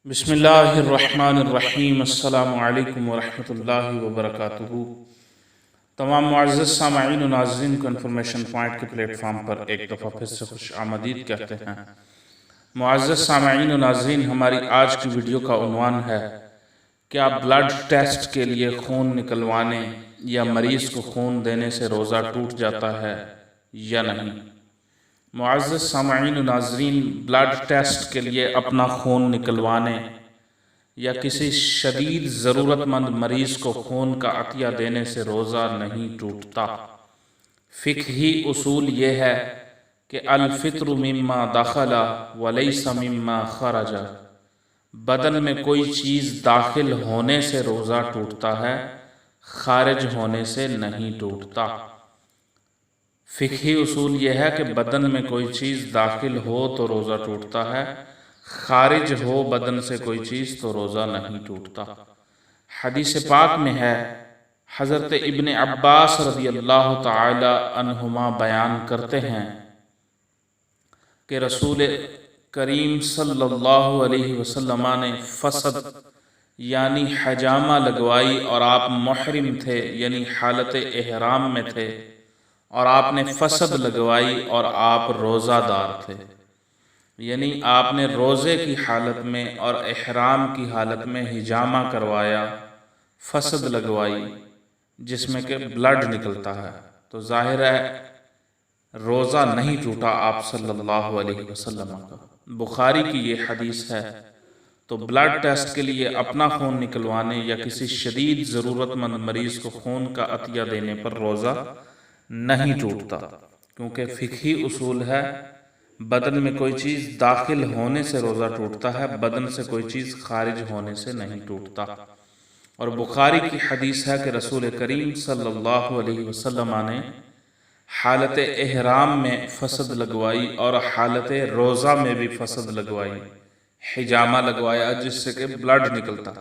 بسم اللہ الرحمن الرحیم۔ السلام علیکم ورحمۃ اللہ وبرکاتہ۔ تمام معزز سامعین و ناظرین کو انفارمیشن پوائنٹ کے پلیٹ فارم پر ایک دفعہ پھر سے خوش آمدید کہتے ہیں۔ معزز سامعین و ناظرین، ہماری آج کی ویڈیو کا عنوان ہے کیا بلڈ ٹیسٹ کے لیے خون نکلوانے یا مریض کو خون دینے سے روزہ ٹوٹ جاتا ہے یا نہیں۔ معزز سامعین و ناظرین، بلڈ ٹیسٹ کے لیے اپنا خون نکلوانے یا کسی شدید ضرورت مند مریض کو خون کا عطیہ دینے سے روزہ نہیں ٹوٹتا۔ فقہی اصول یہ ہے کہ الفطر مما دخل ولیس مما خرج، بدن میں کوئی چیز داخل ہونے سے روزہ ٹوٹتا ہے، خارج ہونے سے نہیں ٹوٹتا۔ فقہی اصول یہ ہے کہ بدن میں کوئی چیز داخل ہو تو روزہ ٹوٹتا ہے، خارج ہو بدن سے کوئی چیز تو روزہ نہیں ٹوٹتا۔ حدیث پاک میں ہے، حضرت ابن عباس رضی اللہ تعالی عنہما بیان کرتے ہیں کہ رسول کریم صلی اللہ علیہ وسلم نے فسد یعنی حجامہ لگوائی اور آپ محرم تھے یعنی حالت احرام میں تھے، اور آپ نے فسد لگوائی اور آپ روزہ دار تھے، یعنی آپ نے روزے کی حالت میں اور احرام کی حالت میں حجامہ کروایا، فسد لگوائی جس میں کہ بلڈ نکلتا ہے، تو ظاہر ہے روزہ نہیں ٹوٹا آپ صلی اللہ علیہ وسلم کا۔ بخاری کی یہ حدیث ہے۔ تو بلڈ ٹیسٹ کے لیے اپنا خون نکلوانے یا کسی شدید ضرورت مند مریض کو خون کا عطیہ دینے پر روزہ نہیں ٹوٹتا، کیونکہ فقہی اصول ہے بدن میں کوئی چیز داخل ہونے سے روزہ ٹوٹتا ہے، بدن سے کوئی چیز خارج ہونے سے نہیں ٹوٹتا۔ اور بخاری کی حدیث ہے کہ رسول کریم صلی اللہ علیہ وسلم نے حالت احرام میں فسد لگوائی اور حالت روزہ میں بھی فسد لگوائی، حجامہ لگوایا جس سے کہ بلڈ نکلتا۔